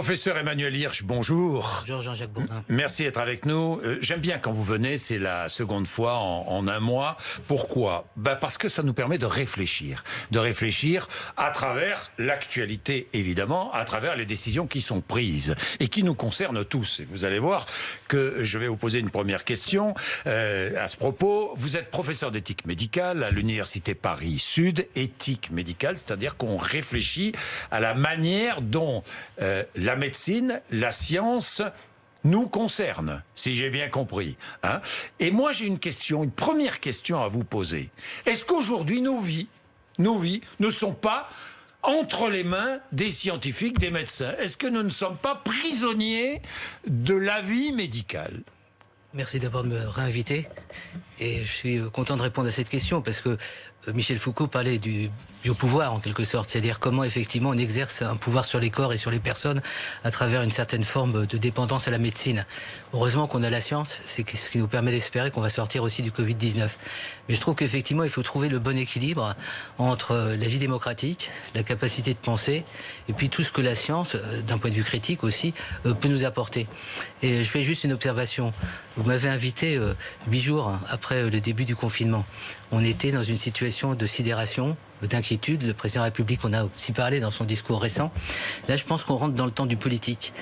Professeur Emmanuel Hirsch, bonjour. Bonjour Jean-Jacques Bourdin. Merci d'être avec nous. J'aime bien quand vous venez, c'est la seconde fois en un mois. Pourquoi ? Parce que ça nous permet de réfléchir à travers l'actualité, évidemment, à travers les décisions qui sont prises et qui nous concernent tous. Et vous allez voir que je vais vous poser une première question à ce propos. Vous êtes professeur d'éthique médicale à l'Université Paris-Sud, éthique médicale, c'est-à-dire qu'on réfléchit à la manière dont la médecine, la science nous concerne, si j'ai bien compris. Hein. Et moi, j'ai une première question à vous poser. Est-ce qu'aujourd'hui, nos vies ne sont pas entre les mains des scientifiques, des médecins? Est-ce que nous ne sommes pas prisonniers de l'avis médical? Merci d'abord de me réinviter. Et je suis content de répondre à cette question parce que Michel Foucault parlait du biopouvoir en quelque sorte, c'est-à-dire comment effectivement on exerce un pouvoir sur les corps et sur les personnes à travers une certaine forme de dépendance à la médecine. Heureusement qu'on a la science, c'est ce qui nous permet d'espérer qu'on va sortir aussi du Covid-19. Mais je trouve qu'effectivement il faut trouver le bon équilibre entre la vie démocratique, la capacité de penser et puis tout ce que la science, d'un point de vue critique aussi, peut nous apporter. Et je fais juste une observation. Vous m'avez invité 8 jours après le début du confinement. On était dans une situation de sidération, d'inquiétude. Le président de la République en a aussi parlé dans son discours récent. Là, je pense qu'on rentre dans le temps du politique.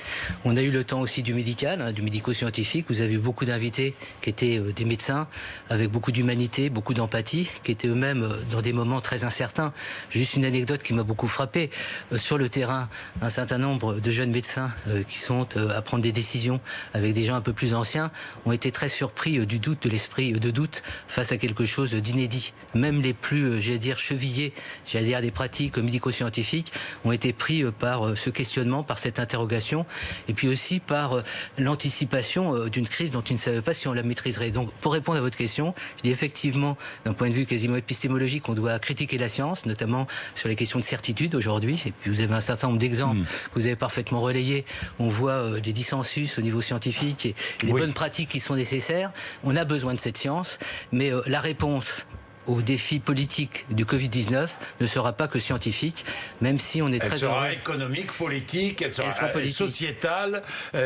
On a eu le temps aussi du médical, du médico-scientifique. Vous avez eu beaucoup d'invités qui étaient des médecins, avec beaucoup d'humanité, beaucoup d'empathie, qui étaient eux-mêmes dans des moments très incertains. Juste une anecdote qui m'a beaucoup frappé. Sur le terrain, un certain nombre de jeunes médecins qui sont à prendre des décisions avec des gens un peu plus anciens ont été très surpris du doute, de l'esprit de doute face à quelque chose d'inédit. Même les plus, chevillés, des pratiques médico-scientifiques ont été pris par ce questionnement, par cette interrogation, et puis aussi par l'anticipation d'une crise dont ils ne savaient pas si on la maîtriserait. Donc, pour répondre à votre question, je dis effectivement, d'un point de vue quasiment épistémologique, on doit critiquer la science, notamment sur les questions de certitude aujourd'hui, et puis vous avez un certain nombre d'exemples que vous avez parfaitement relayés. On voit des dissensus au niveau scientifique et les bonnes pratiques qui sont nécessaires. On a besoin de cette science, mais la réponse au défi politique du Covid-19 ne sera pas que scientifique, même si on est très... Elle sera économique, politique, elle sera sociétale,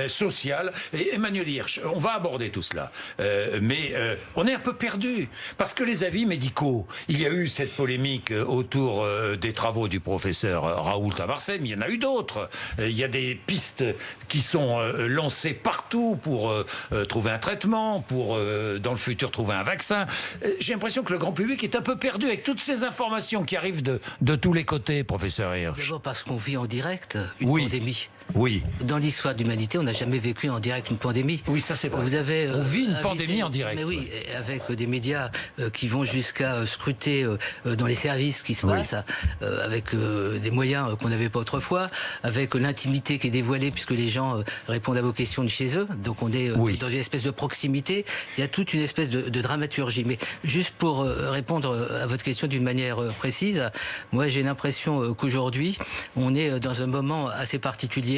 sociale. Et Emmanuel Hirsch, on va aborder tout cela. Mais on est un peu perdu. Parce que les avis médicaux, il y a eu cette polémique autour des travaux du professeur Raoult à Marseille, mais il y en a eu d'autres. Il y a des pistes qui sont lancées partout pour trouver un traitement, pour, dans le futur, trouver un vaccin. J'ai l'impression que le grand public est un peu perdu avec toutes ces informations qui arrivent de tous les côtés, professeur Hirsch. D'abord parce qu'on vit en direct une pandémie. Oui. Dans l'histoire de l'humanité, on n'a jamais vécu en direct une pandémie. Oui, ça c'est vrai. Vous avez, on vit une pandémie en direct. Mais oui, avec des médias qui vont jusqu'à scruter dans les services ce qui se passe, avec des moyens qu'on n'avait pas autrefois, avec l'intimité qui est dévoilée puisque les gens répondent à vos questions de chez eux. Donc on est dans une espèce de proximité. Il y a toute une espèce de dramaturgie. Mais juste pour répondre à votre question d'une manière précise, moi j'ai l'impression qu'aujourd'hui, on est dans un moment assez particulier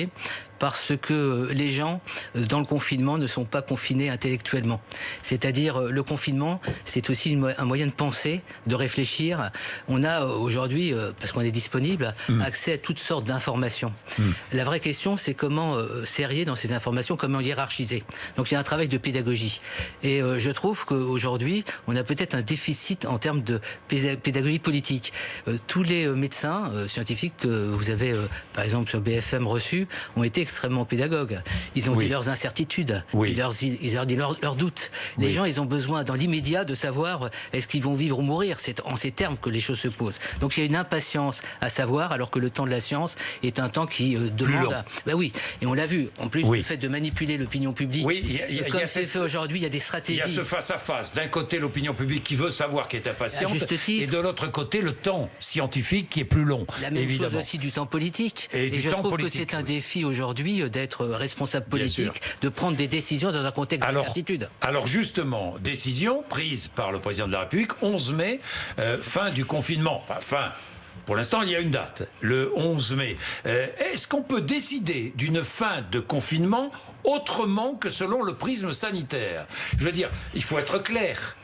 parce que les gens, dans le confinement, ne sont pas confinés intellectuellement. C'est-à-dire, le confinement, c'est aussi un moyen de penser, de réfléchir. On a aujourd'hui, parce qu'on est disponible, accès à toutes sortes d'informations. La vraie question, c'est comment serrer dans ces informations, comment hiérarchiser. Donc, il y a un travail de pédagogie. Et je trouve qu'aujourd'hui, on a peut-être un déficit en termes de pédagogie politique. Tous les médecins scientifiques que vous avez, par exemple, sur BFM reçus, ont été extrêmement pédagogues. Ils ont dit leurs incertitudes, ils ont dit leurs doutes. Les gens, ils ont besoin dans l'immédiat de savoir est-ce qu'ils vont vivre ou mourir. C'est en ces termes que les choses se posent. Donc il y a une impatience à savoir, alors que le temps de la science est un temps qui demande... et on l'a vu. En plus, le fait de manipuler l'opinion publique, comme c'est fait aujourd'hui, il y a des stratégies. Il y a ce face-à-face. D'un côté, l'opinion publique qui veut savoir, qui est impatiente, et de l'autre côté, le temps scientifique qui est plus long. La même chose aussi du temps politique. Et je trouve que c'est un défi aujourd'hui d'être responsable politique, de prendre des décisions dans un contexte d'incertitude. Alors justement, décision prise par le président de la République, 11 mai, fin du confinement. Enfin, pour l'instant, il y a une date, le 11 mai. Est-ce qu'on peut décider d'une fin de confinement autrement que selon le prisme sanitaire? Je veux dire, il faut être clair.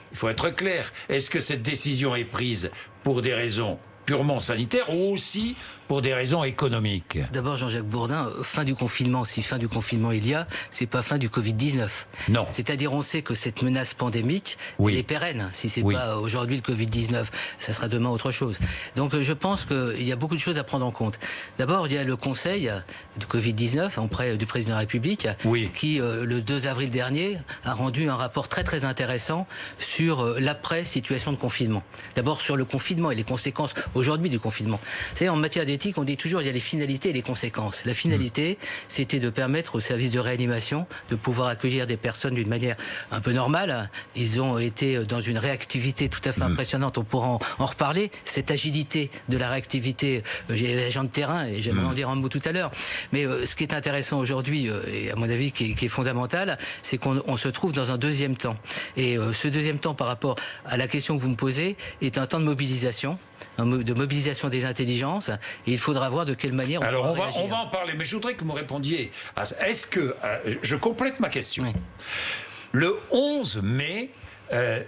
Est-ce que cette décision est prise pour des raisons purement sanitaires ou aussi pour des raisons économiques. D'abord, Jean-Jacques Bourdin, fin du confinement, si fin du confinement il y a, c'est pas fin du Covid-19. Non. C'est-à-dire, on sait que cette menace pandémique, elle est pérenne. Si c'est pas aujourd'hui le Covid-19, ça sera demain autre chose. Donc, je pense qu'il y a beaucoup de choses à prendre en compte. D'abord, il y a le Conseil du Covid-19, auprès du Président de la République, qui, le 2 avril dernier, a rendu un rapport très très intéressant sur l'après-situation de confinement. D'abord, sur le confinement et les conséquences aujourd'hui du confinement. Vous savez, en matière d'éthique, on dit toujours il y a les finalités et les conséquences. La finalité, c'était de permettre aux services de réanimation de pouvoir accueillir des personnes d'une manière un peu normale. Ils ont été dans une réactivité tout à fait impressionnante. On pourra en reparler. Cette agilité de la réactivité, j'ai les agents de terrain et j'aimerais en dire un mot tout à l'heure. Mais ce qui est intéressant aujourd'hui, et à mon avis qui est fondamental, c'est qu'on se trouve dans un deuxième temps. Et ce deuxième temps, par rapport à la question que vous me posez, est un temps de mobilisation des intelligences, et il faudra voir de quelle manière on Alors va on va en parler, mais je voudrais que vous me répondiez à ça. Est-ce que, je complète ma question, le 11 mai,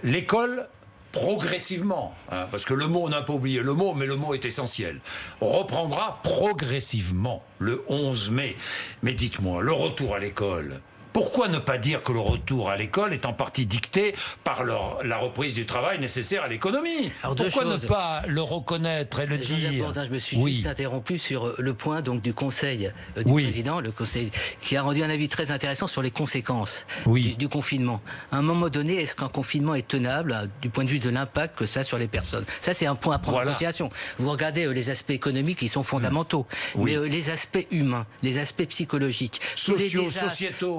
l'école progressivement, parce que le mot, on n'a pas oublié le mot, mais le mot est essentiel, reprendra progressivement le 11 mai. Mais dites-moi, le retour à l'école, pourquoi ne pas dire que le retour à l'école est en partie dicté par la reprise du travail nécessaire à l'économie? Pourquoi ne pas le reconnaître et le dire? Bourdin, je me suis juste interrompu sur le point donc du Conseil du Président, le Conseil qui a rendu un avis très intéressant sur les conséquences du confinement. À un moment donné, est-ce qu'un confinement est tenable du point de vue de l'impact que ça a sur les personnes? Ça, c'est un point à prendre en considération. Vous regardez les aspects économiques, ils sont fondamentaux, mais les aspects humains, les aspects psychologiques, sociaux, sociétaux,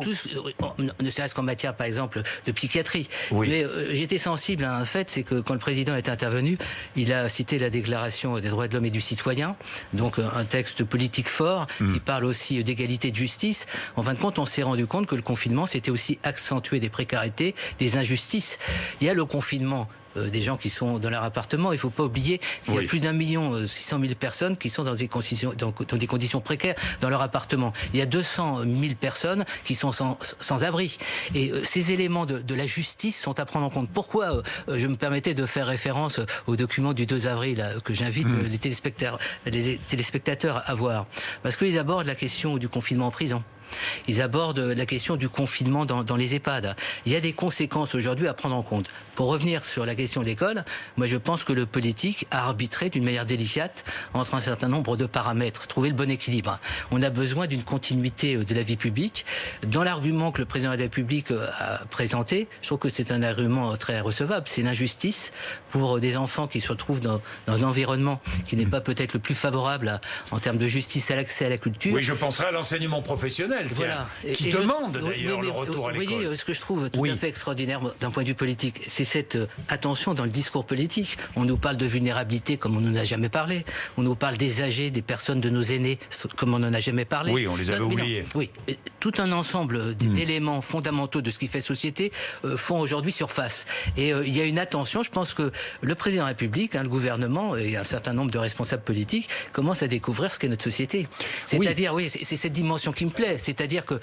ne serait-ce qu'en matière, par exemple, de psychiatrie. Mais j'étais sensible à un fait, c'est que quand le président est intervenu, il a cité la Déclaration des droits de l'homme et du citoyen, donc un texte politique fort qui parle aussi d'égalité de justice. En fin de compte, on s'est rendu compte que le confinement, c'était aussi accentuer des précarités, des injustices. Il y a le confinement des gens qui sont dans leur appartement. Il ne faut pas oublier qu'il y a plus d'1 600 000 personnes qui sont dans des conditions précaires dans leur appartement. Il y a 200 000 personnes qui sont sans abri. Et ces éléments de la justice sont à prendre en compte. Pourquoi je me permettais de faire référence au document du 2 avril que j'invite les téléspectateurs à voir? Parce qu'ils abordent la question du confinement en prison. Ils abordent la question du confinement dans les EHPAD. Il y a des conséquences aujourd'hui à prendre en compte. Pour revenir sur la question de l'école, moi je pense que le politique a arbitré d'une manière délicate entre un certain nombre de paramètres, trouver le bon équilibre. On a besoin d'une continuité de la vie publique. Dans l'argument que le président de la République a présenté, je trouve que c'est un argument très recevable. C'est l'injustice pour des enfants qui se retrouvent dans un environnement qui n'est pas peut-être le plus favorable en termes de justice à l'accès à la culture. Oui, je penserai à l'enseignement professionnel. Qui demande d'ailleurs le retour à l'école. Vous voyez, ce que je trouve tout à fait extraordinaire d'un point de vue politique, c'est cette attention dans le discours politique. On nous parle de vulnérabilité comme on n'en a jamais parlé. On nous parle des âgés, des personnes, de nos aînés, comme on n'en a jamais parlé. Oui, on les avait oubliés. Oui, tout un ensemble d'éléments fondamentaux de ce qui fait société font aujourd'hui surface. Et il y a une attention, je pense que le président de la République, le gouvernement et un certain nombre de responsables politiques commencent à découvrir ce qu'est notre société. C'est-à-dire, c'est cette dimension qui me plaît. C'est-à-dire que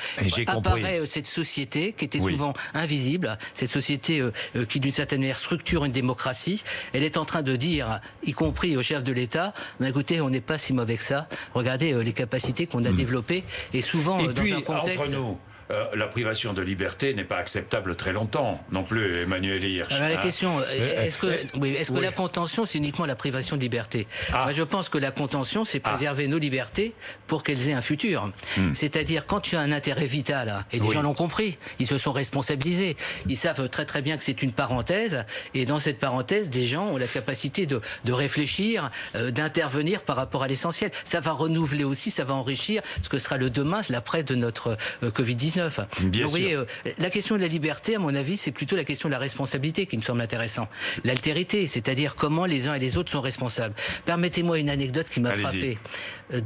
apparaît cette société qui était souvent invisible, cette société qui d'une certaine manière structure une démocratie. Elle est en train de dire, y compris au chef de l'État, mais écoutez, on n'est pas si mauvais que ça. Regardez les capacités qu'on a développées. Et souvent, et dans puis, un contexte... entre nous, la privation de liberté n'est pas acceptable très longtemps, non plus, Emmanuel Hirsch. Alors la question, est-ce que la contention, c'est uniquement la privation de liberté? Moi, je pense que la contention, c'est préserver nos libertés pour qu'elles aient un futur. C'est-à-dire, quand tu as un intérêt vital, et les gens l'ont compris, ils se sont responsabilisés, ils savent très très bien que c'est une parenthèse, et dans cette parenthèse, des gens ont la capacité de réfléchir, d'intervenir par rapport à l'essentiel. Ça va renouveler aussi, ça va enrichir ce que sera le demain, l'après de notre Covid-19. Donc, vous voyez, la question de la liberté, à mon avis, c'est plutôt la question de la responsabilité qui me semble intéressant. L'altérité, c'est-à-dire comment les uns et les autres sont responsables. Permettez-moi une anecdote qui m'a frappé.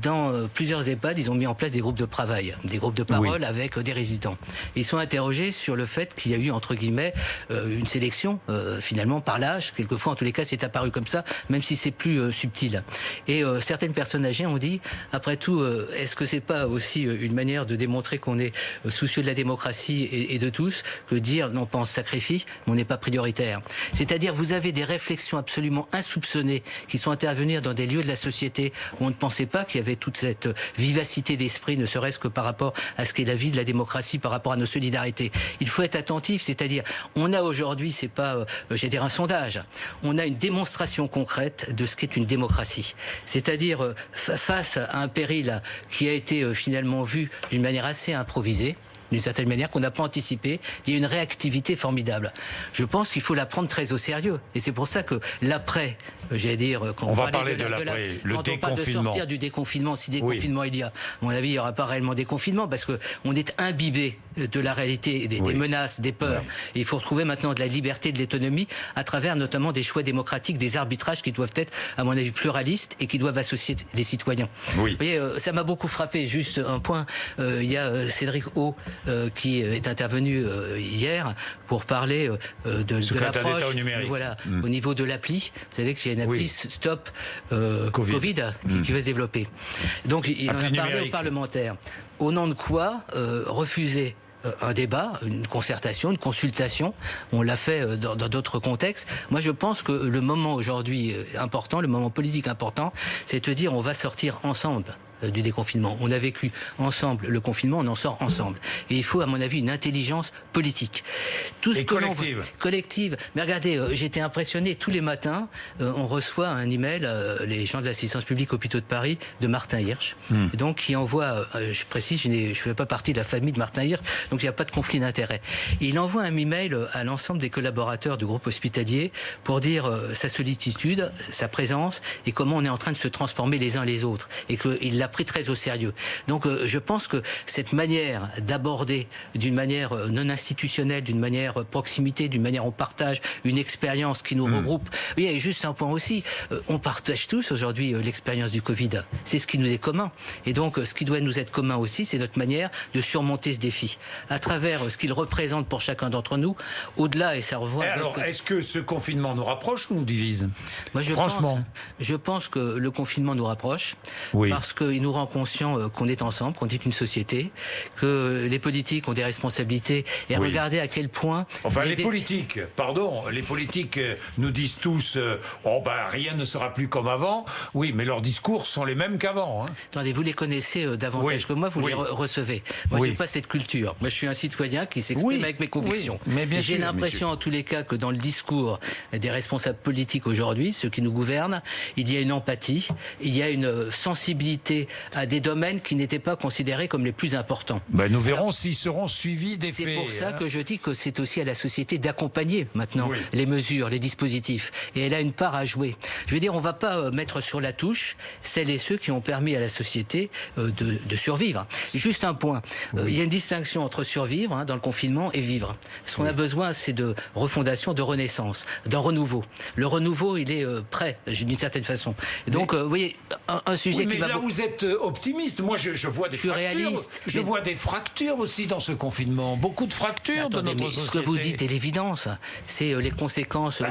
Dans plusieurs EHPAD, ils ont mis en place des groupes de travail, des groupes de parole avec des résidents. Ils sont interrogés sur le fait qu'il y a eu, entre guillemets, une sélection, finalement, par l'âge. Quelquefois, en tous les cas, c'est apparu comme ça, même si c'est plus subtil. Et certaines personnes âgées ont dit, après tout, est-ce que c'est pas aussi une manière de démontrer qu'on est soucieux de la démocratie et de tous, que dire non pas on se sacrifie, mais on n'est pas prioritaire. C'est-à-dire vous avez des réflexions absolument insoupçonnées qui sont intervenues dans des lieux de la société où on ne pensait pas qu'il y avait toute cette vivacité d'esprit, ne serait-ce que par rapport à ce qu'est la vie de la démocratie, par rapport à nos solidarités. Il faut être attentif, c'est-à-dire on a aujourd'hui, c'est pas, un sondage, on a une démonstration concrète de ce qu'est une démocratie. C'est-à-dire face à un péril qui a été finalement vu d'une manière assez improvisée, d'une certaine manière, qu'on n'a pas anticipé, il y a une réactivité formidable. Je pense qu'il faut la prendre très au sérieux. Et c'est pour ça que l'après, quand on va parler de l'après, le déconfinement. Quand on parle de sortir du déconfinement, si déconfinement il y a, à mon avis, il n'y aura pas réellement déconfinement, parce qu'on est imbibé de la réalité, des menaces, des peurs. Et il faut retrouver maintenant de la liberté, de l'autonomie, à travers notamment des choix démocratiques, des arbitrages qui doivent être, à mon avis, pluralistes et qui doivent associer les citoyens. Oui. Vous voyez, ça m'a beaucoup frappé. Juste un point, il y a Cédric O, qui est intervenu hier pour parler de l'approche au niveau de l'appli. Vous savez qu'il y a une appli Stop Covid qui va se développer. Donc il en a parlé aux parlementaires. Au nom de quoi refuser un débat, une concertation, une consultation. On l'a fait dans d'autres contextes. Moi, je pense que le moment aujourd'hui important, le moment politique important, c'est de dire on va sortir ensemble du déconfinement. On a vécu ensemble le confinement, on en sort ensemble. Et il faut, à mon avis, une intelligence politique. Tout ce collective. Mais regardez, j'étais impressionné. Tous les matins, on reçoit un email, les gens de l'assistance publique hôpitaux de Paris, de Martin Hirsch. Donc, qui envoie, je précise, je ne fais pas partie de la famille de Martin Hirsch, donc il n'y a pas de conflit d'intérêt. Il envoie un email à l'ensemble des collaborateurs du groupe hospitalier pour dire sa solitude, sa présence et comment on est en train de se transformer les uns les autres. Et qu'il l'a pris très au sérieux. Donc je pense que cette manière d'aborder d'une manière non institutionnelle, d'une manière proximité, d'une manière on partage une expérience qui nous regroupe. Oui, et juste un point aussi, on partage tous aujourd'hui l'expérience du Covid. C'est ce qui nous est commun. Et donc ce qui doit nous être commun aussi, c'est notre manière de surmonter ce défi. À travers ce qu'il représente pour chacun d'entre nous, au-delà, et ça revoit... Alors, est-ce que ce confinement nous rapproche ou nous divise? Moi, franchement, je pense que le confinement nous rapproche, parce qu'il nous rend conscient qu'on est ensemble, qu'on est une société, que les politiques ont des responsabilités, et regardez à quel point... Enfin, les politiques nous disent tous rien ne sera plus comme avant. Oui, mais leurs discours sont les mêmes qu'avant. Hein. Attendez, vous les connaissez davantage que moi, vous les recevez. Moi, j'ai pas cette culture. Moi, je suis un citoyen qui s'exprime avec mes convictions. Mais j'ai l'impression, en tous les cas, que dans le discours des responsables politiques aujourd'hui, ceux qui nous gouvernent, il y a une empathie, il y a une sensibilité à des domaines qui n'étaient pas considérés comme les plus importants. Nous verrons s'ils seront suivis des faits. C'est pour ça que je dis que c'est aussi à la société d'accompagner maintenant les mesures, les dispositifs. Et elle a une part à jouer. Je veux dire, on ne va pas mettre sur la touche celles et ceux qui ont permis à la société de survivre. Juste un point. Il y a une distinction entre survivre dans le confinement et vivre. Ce qu'on a besoin, c'est de refondation, de renaissance, d'un renouveau. Le renouveau, il est prêt, d'une certaine façon. Et donc, vous voyez, un sujet qui va... là, vous êtes optimiste. Moi, je vois des fractures. Réaliste. Je vois des fractures aussi dans ce confinement. Beaucoup de fractures dans notre société. Ce que vous dites est l'évidence. C'est les conséquences...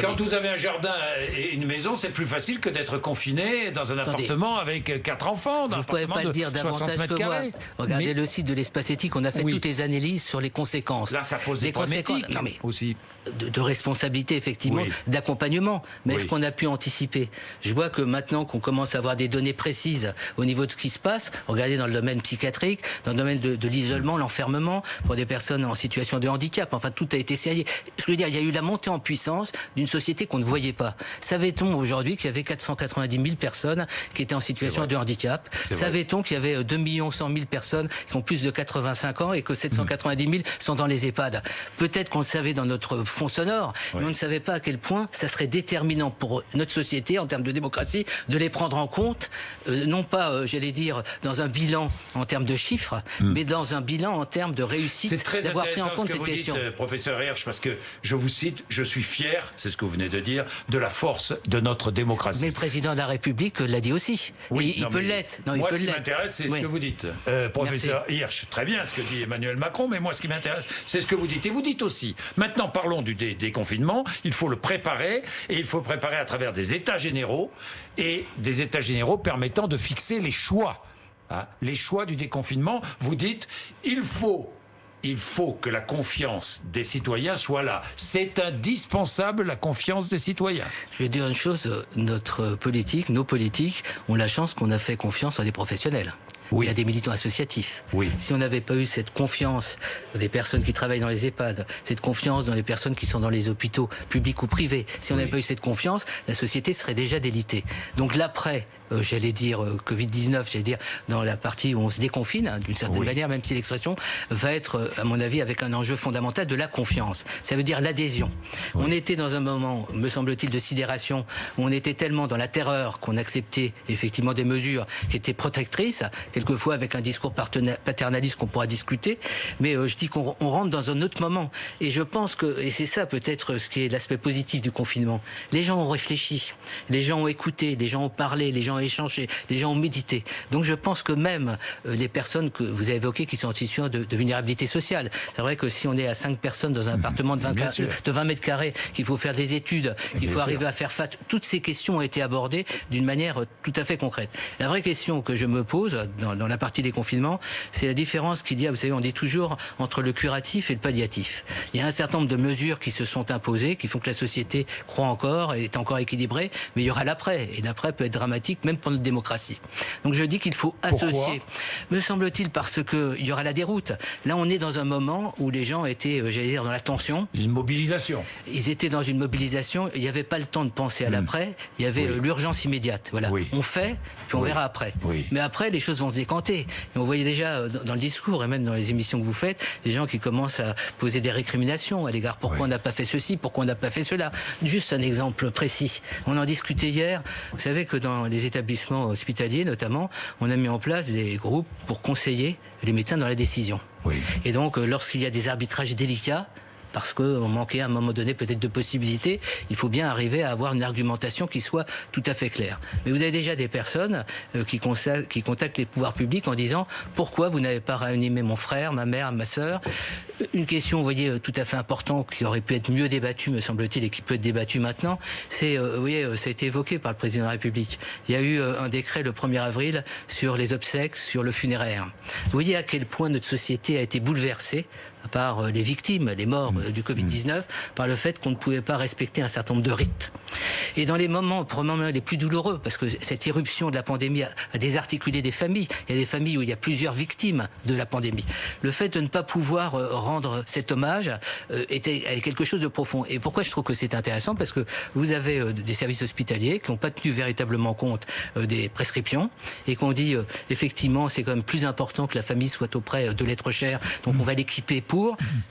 Quand vous avez un jardin et une maison, c'est plus facile que d'être confiné dans un appartement avec 4 enfants. Vous ne pouvez pas le dire davantage que moi. Regardez le site de l'Espace Éthique, on a fait toutes les analyses sur les conséquences. Là, ça pose des problèmes éthiques aussi. De responsabilité, effectivement, d'accompagnement. Mais est-ce qu'on a pu anticiper? Je vois que maintenant qu'on commence à avoir des données précises au niveau de ce qui se passe, regardez dans le domaine psychiatrique, dans le domaine de l'isolement, l'enfermement, pour des personnes en situation de handicap, enfin tout a été sérieux. Je veux dire, il y a eu la montée en puissance d'une société qu'on ne voyait pas. Savait-on aujourd'hui qu'il y avait 490 000 personnes qui étaient en situation de handicap? Savait-on qu'il y avait 2 100 000 personnes qui ont plus de 85 ans et que 790 000 sont dans les EHPAD? Peut-être qu'on le savait dans notre fond sonore, mais on ne savait pas à quel point ça serait déterminant pour notre société en termes de démocratie de les prendre en compte, non pas, j'allais dire, dans un bilan en termes de chiffres, mais dans un bilan en termes de réussite, d'avoir pris en compte cette question. C'est très intéressant ce que vous dites, professeur Hirsch, parce que je vous cite, je suis fier, c'est ce que vous venez de dire, de la force de notre démocratie. Mais le président de la République l'a dit aussi. Oui, il peut l'être. Moi, ce qui m'intéresse, c'est ce que vous dites, professeur Hirsch. Très bien ce que dit Emmanuel Macron, mais moi, ce qui m'intéresse, c'est ce que vous dites. Et vous dites aussi, maintenant, parlons du déconfinement, il faut le préparer, et il faut le préparer à travers des états généraux, et des états généraux permettant de fixer les choix hein, les choix du déconfinement. Vous dites, il faut que la confiance des citoyens soit là. C'est indispensable, la confiance des citoyens. Je vais dire une chose, nos politiques ont la chance qu'on a fait confiance à des professionnels. Oui. Il y a des militants associatifs. Oui. Si on n'avait pas eu cette confiance des personnes qui travaillent dans les EHPAD, cette confiance dans les personnes qui sont dans les hôpitaux publics ou privés, si on n'avait pas eu cette confiance, la société serait déjà délitée. Donc l'après, j'allais dire Covid-19, j'allais dire dans la partie où on se déconfine, hein, d'une certaine manière, même si l'expression va être, à mon avis, avec un enjeu fondamental de la confiance. Ça veut dire l'adhésion. On était dans un moment, me semble-t-il, de sidération, où on était tellement dans la terreur qu'on acceptait effectivement des mesures qui étaient protectrices, quelquefois avec un discours paternaliste qu'on pourra discuter, mais je dis qu'on rentre dans un autre moment. Et je pense que, et c'est ça peut-être ce qui est l'aspect positif du confinement, les gens ont réfléchi, les gens ont écouté, les gens ont parlé, les gens ont échangé, les gens ont médité. Donc je pense que même les personnes que vous avez évoquées qui sont en situation de vulnérabilité sociale, c'est vrai que si on est à 5 personnes dans un appartement de 20 mètres carrés, qu'il faut faire des études, qu'il faut arriver à faire face, toutes ces questions ont été abordées d'une manière tout à fait concrète. La vraie question que je me pose dans la partie des confinements, c'est la différence qu'il y a, vous savez, on dit toujours entre le curatif et le palliatif. Il y a un certain nombre de mesures qui se sont imposées, qui font que la société croit encore, est encore équilibrée, mais il y aura l'après, et l'après peut être dramatique, même pour notre démocratie. Donc je dis qu'il faut associer, me semble-t-il, parce que il y aura la déroute. Là, on est dans un moment où les gens étaient, j'allais dire, dans la tension. Une mobilisation. Ils étaient dans une mobilisation, il n'y avait pas le temps de penser à l'après, il y avait l'urgence immédiate. Voilà. On fait, puis on verra après. Mais après, les choses vont se décanter. Et on voyait déjà dans le discours et même dans les émissions que vous faites, des gens qui commencent à poser des récriminations à l'égard pourquoi on n'a pas fait ceci, pourquoi on n'a pas fait cela. Juste un exemple précis. On en discutait hier. Vous savez que dans les établissements hospitaliers, notamment, on a mis en place des groupes pour conseiller les médecins dans la décision. Et donc, lorsqu'il y a des arbitrages délicats, parce qu'on manquait à un moment donné peut-être de possibilités, il faut bien arriver à avoir une argumentation qui soit tout à fait claire. Mais vous avez déjà des personnes qui contactent les pouvoirs publics en disant « Pourquoi vous n'avez pas réanimé mon frère, ma mère, ma sœur ?» Une question, vous voyez, tout à fait importante qui aurait pu être mieux débattue, me semble-t-il, et qui peut être débattue maintenant, c'est, vous voyez, ça a été évoqué par le président de la République. Il y a eu un décret le 1er avril sur les obsèques, sur le funéraire. Vous voyez à quel point notre société a été bouleversée par les victimes, les morts du Covid-19, par le fait qu'on ne pouvait pas respecter un certain nombre de rites. Et dans les moments probablement les plus douloureux, parce que cette irruption de la pandémie a désarticulé des familles, il y a des familles où il y a plusieurs victimes de la pandémie. Le fait de ne pas pouvoir rendre cet hommage était quelque chose de profond. Et pourquoi je trouve que c'est intéressant? Parce que vous avez des services hospitaliers qui n'ont pas tenu véritablement compte des prescriptions et qui ont dit effectivement c'est quand même plus important que la famille soit auprès de l'être cher, donc on va l'équiper pour.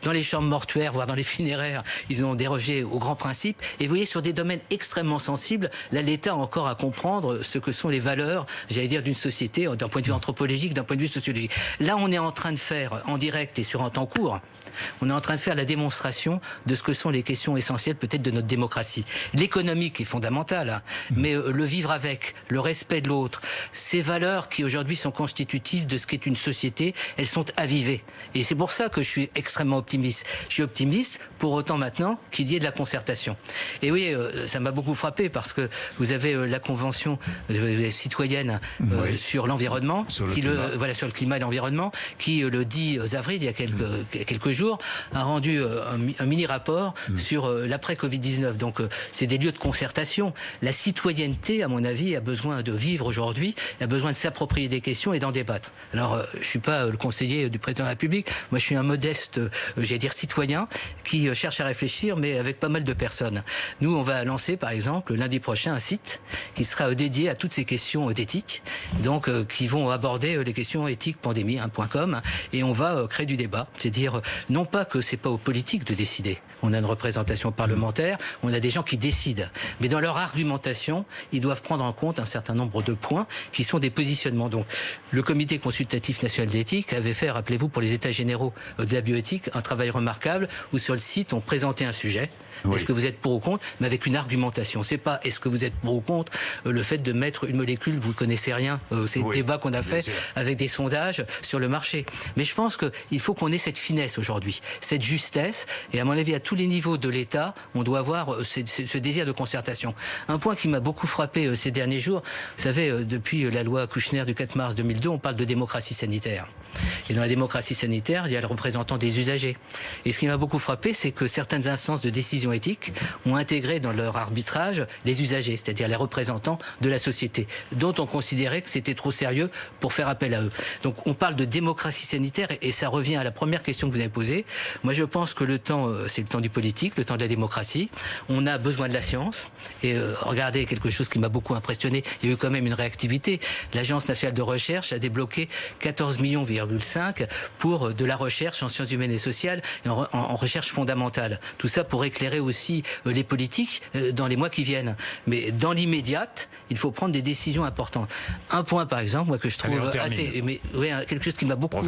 Dans les chambres mortuaires, voire dans les funéraires, ils ont dérogé aux grands principes. Et vous voyez, sur des domaines extrêmement sensibles, là, l'État a encore à comprendre ce que sont les valeurs, j'allais dire, d'une société, d'un point de vue anthropologique, d'un point de vue sociologique. Là, on est en train de faire, en direct et sur un temps court, on est en train de faire la démonstration de ce que sont les questions essentielles peut-être de notre démocratie. L'économique est fondamentale, hein, mais le vivre avec, le respect de l'autre, ces valeurs qui aujourd'hui sont constitutives de ce qu'est une société, elles sont avivées. Et c'est pour ça que je suis extrêmement optimiste. Je suis optimiste pour autant maintenant qu'il y ait de la concertation. Et oui, ça m'a beaucoup frappé parce que vous avez la convention citoyenne sur l'environnement, sur le climat et l'environnement, qui le 10 avril, il y a quelques jours, a rendu un mini-rapport sur l'après-Covid-19. Donc c'est des lieux de concertation. La citoyenneté, à mon avis, a besoin de vivre aujourd'hui, a besoin de s'approprier des questions et d'en débattre. Alors, je suis pas le conseiller du président de la République, moi je suis un modeste, j'allais dire, citoyen qui cherche à réfléchir, mais avec pas mal de personnes. Nous, on va lancer, par exemple, lundi prochain, un site qui sera dédié à toutes ces questions d'éthique, donc qui vont aborder les questions éthiques pandémie.com, et on va créer du débat. C'est-à-dire, non pas que c'est pas aux politiques de décider. On a une représentation parlementaire, on a des gens qui décident. Mais dans leur argumentation, ils doivent prendre en compte un certain nombre de points qui sont des positionnements. Donc, le Comité consultatif national d'éthique avait fait, rappelez-vous, pour les États généraux de la bioéthique, un travail remarquable où sur le site, on présentait un sujet. Est-ce que vous êtes pour ou contre? Mais avec une argumentation. l'argumentation. C'est pas est-ce que vous êtes pour ou contre le fait de mettre une molécule, vous connaissez rien, c'est le débat qu'on a fait avec des sondages sur le marché. Mais je pense qu'il faut qu'on ait cette finesse aujourd'hui, cette justesse, et à mon avis, à tous les niveaux de l'État, on doit avoir ce désir de concertation. Un point qui m'a beaucoup frappé ces derniers jours, vous savez, depuis la loi Kouchner du 4 mars 2002, on parle de démocratie sanitaire. Et dans la démocratie sanitaire, il y a le représentant des usagers. Et ce qui m'a beaucoup frappé, c'est que certaines instances de décision éthique ont intégré dans leur arbitrage les usagers, c'est-à-dire les représentants de la société, dont on considérait que c'était trop sérieux pour faire appel à eux. Donc on parle de démocratie sanitaire et ça revient à la première question que vous avez posée. Moi je pense que le temps, c'est le temps du politique, le temps de la démocratie. On a besoin de la science. Et regardez quelque chose qui m'a beaucoup impressionné, il y a eu quand même une réactivité. L'Agence nationale de recherche a débloqué 14,5 millions pour de la recherche en sciences humaines et sociales et en recherche fondamentale. Tout ça pour éclairer aussi les politiques dans les mois qui viennent. Mais dans l'immédiate, il faut prendre des décisions importantes. Un point par exemple, moi que je trouve quelque chose qui m'a beaucoup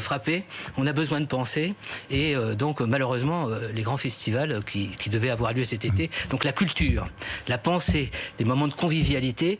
frappé, on a besoin de penser et donc malheureusement les grands festivals qui devaient avoir lieu cet été, donc la culture, la pensée, les moments de convivialité,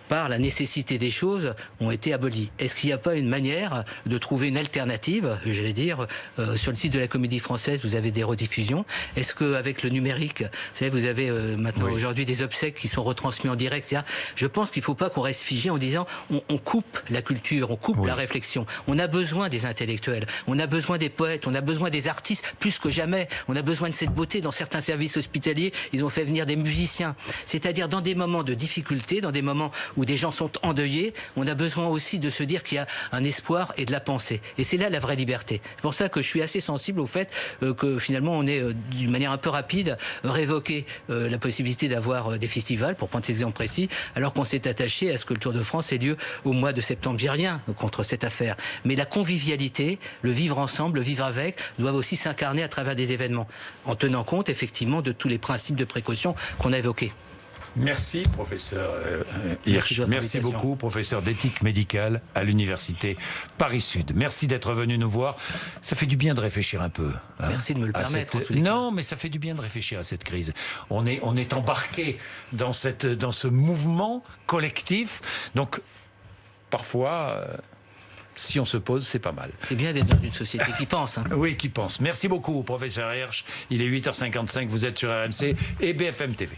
par la nécessité des choses, ont été abolis. Est-ce qu'il n'y a pas une manière de trouver une alternative, j'allais dire, sur le site de la Comédie Française, vous avez des rediffusions. Est-ce qu'avec le numérique, vous savez, vous avez maintenant aujourd'hui des obsèques qui sont retransmis en direct, etc. Je pense qu'il ne faut pas qu'on reste figé en disant on coupe la culture, on coupe la réflexion. On a besoin des intellectuels, on a besoin des poètes, on a besoin des artistes plus que jamais. On a besoin de cette beauté. Dans certains services hospitaliers, ils ont fait venir des musiciens. C'est-à-dire dans des moments de difficulté, dans des moments où des gens sont endeuillés, on a besoin aussi de se dire qu'il y a un espoir et de la pensée. Et c'est là la vraie liberté. C'est pour ça que je suis assez sensible au fait que finalement on ait d'une manière un peu rapide révoqué la possibilité d'avoir des festivals, pour prendre ces exemples précis, alors qu'on s'est attaché à ce que le Tour de France ait lieu au mois de septembre. J'ai rien contre cette affaire. Mais la convivialité, le vivre ensemble, le vivre avec, doivent aussi s'incarner à travers des événements, en tenant compte effectivement de tous les principes de précaution qu'on a évoqués. Merci, professeur Hirsch. Merci beaucoup, professeur d'éthique médicale à l'université Paris-Sud. Merci d'être venu nous voir. Ça fait du bien de réfléchir un peu. Merci de me le permettre. Non, mais ça fait du bien de réfléchir à cette crise. On est embarqué dans ce mouvement collectif. Donc, parfois... si on se pose, c'est pas mal. C'est bien d'être dans une société qui pense. Oui, qui pense. Merci beaucoup, professeur Hirsch. Il est 8h55, vous êtes sur RMC et BFM TV.